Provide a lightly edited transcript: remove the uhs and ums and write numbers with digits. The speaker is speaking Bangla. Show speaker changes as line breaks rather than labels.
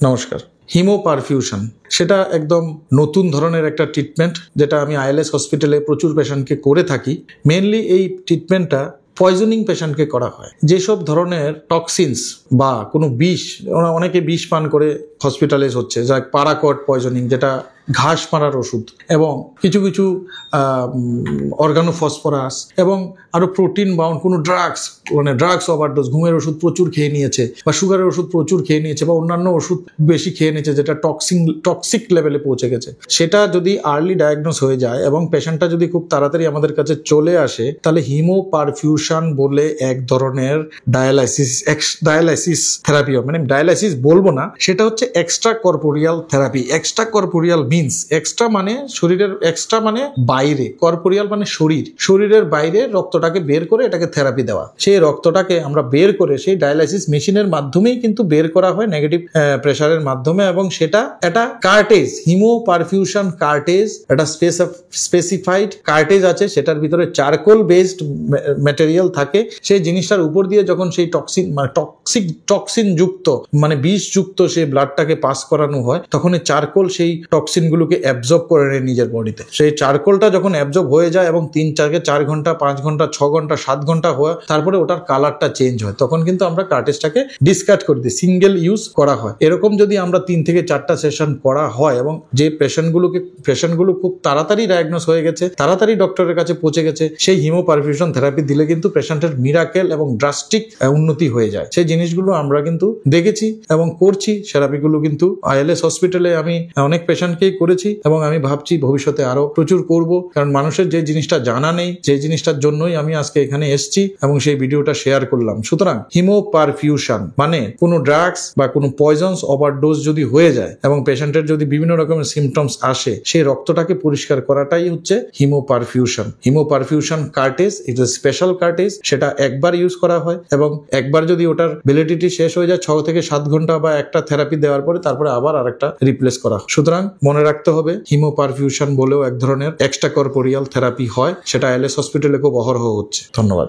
নমস্কার। হিমোপারফিউশন সেটা একদম নতুন ধরনের একটা ট্রিটমেন্ট, যেটা আমি আইএলএস হসপিটালে প্রচুর পেশেন্টকে করে থাকি। মেনলি এই ট্রিটমেন্টটা পয়জনিং পেশেন্টকে করা হয়। যেসব ধরনের টক্সিনস বা কোনো বিষ, অনেকে বিষ পান করে হসপিটালাইজ হচ্ছে, যা প্যারাকট পয়জনিং, যেটা ঘাস মারার ওষুধ, এবং কিছু কিছু অর্গানোফসফরাস এবং আরও প্রোটিন বাউন্ড কোনো ড্রাগস, মানে ড্রাগস ওভারডোজ, ঘুমের ওষুধ প্রচুর খেয়ে নিয়েছে বা সুগারের ওষুধ প্রচুর খেয়ে নিয়েছে বা অন্যান্য ওষুধ বেশি খেয়ে নিয়েছে, যেটা টক্সিক লেভেলে পৌঁছে গেছে। সেটা যদি আর্লি ডায়াগনোস হয়ে যায় এবং পেশেন্টটা যদি খুব তাড়াতাড়ি আমাদের কাছে চলে আসে, তাহলে হিমোপারফিউশন বলে এক ধরনের ডায়ালাইসিস থেরাপি, মানে ডায়ালাইসিস বলবো না, সেটা হচ্ছে extra corporeal therapy. Extra corporeal means, extra মানে শরীরের, এক্সট্রা মানে বাইরে, কর্পোরিয়াল মানে শরীরের বাইরে রক্তটাকে বের করে এটাকে থেরাপি দেওয়া। সেই রক্তটাকে আমরা বের করে সেই ডায়ালাইসিস মেশিনের মাধ্যমেই কিন্তু বের করা হয় নেগেটিভ প্রেসারের মাধ্যমে, এবং সেটা একটা কার্টেজ, হিমোপারফিউশন কার্টেজ, একটা স্পেসিফাইড কার্টেজ আছে, সেটার ভিতরে চারকোল বেসড ম্যাটেরিয়াল থাকে। সেই জিনিসটার উপর দিয়ে যখন সেই টক্সিন যুক্ত, মানে বিষ যুক্ত সেই ব্লাডটাকে পাস করানো হয়, তখন এই চারকোল সেই টক্সিনগুলোকে অ্যাবজর্ব করে নেয় নিজের বডিতে। সেই চারকোলটা যখন অ্যাবজর্ব হয়ে যায় এবং 3-4 ঘন্টা, 5 ঘন্টা, 6 ঘন্টা, 7 ঘন্টা হওয়া, তারপরে ওটার কালারটা চেঞ্জ হয়, তখন কিন্তু আমরা কার্টেজটাকে ডিসকার্ড করে দিই, সিঙ্গেল ইউজ করা হয়। এরকম যদি আমরা 3 থেকে 4টা সেশন করা হয় এবং যে পেশেন্টগুলো খুব তাড়াতাড়ি ডায়াগনোস হয়ে গেছে, তাড়াতাড়ি ডক্টরের কাছে পৌঁছে গেছে, সেই হিমোপারফিউশন থেরাপি দিলে কিন্তু পেশেন্টের মিরাকেল এবং ড্রাস্টিক উন্নতি হয়ে যায়। সেই জিনিসগুলো আমরা কিন্তু দেখেছি এবং করছি। থেরাপিগুলো কিন্তু আইএলএস হসপিটালে আমি অনেক পেশেন্টকেই করেছি এবং আমি ভাবছি ভবিষ্যতে আরো প্রচুর করব, কারণ মানুষের যে জিনিসটা জানা নেই, যে জিনিসটার জন্যই আমি আজকে এখানে এসেছি এবং সেই ভিডিওটা শেয়ার করলাম। সুতরাং হিমোপারফিউশন মানে কোনো ড্রাগস বা কোনো পয়জনস ওভারডোজ যদি হয়ে যায় এবং পেশেন্টের যদি বিভিন্ন রকমের সিমটমস আসে, সেই রক্তটাকে পরিষ্কার করাটাই হচ্ছে hemoperfusion. Hemoperfusion cartridge, it is special cartridge, সেটা একবার ইউজ করা হয় এবং একবার যদি ওটার ভ্যালিডিটি শেষ হয়ে যায় 6 থেকে 7 ঘন্টা বা একটা থেরাপি দেওয়ার পরে, তারপরে আবার আরেকটা রিপ্লেস করা হয়। সুতরাং মনে রাখতে হবে, হিমোপারফিউশন বলেও এক ধরনের এক্সট্রা কর্পোরিয়াল থেরাপি হয়, সেটা আইএলএস হসপিটালে খুব অহরহ হচ্ছে। ধন্যবাদ।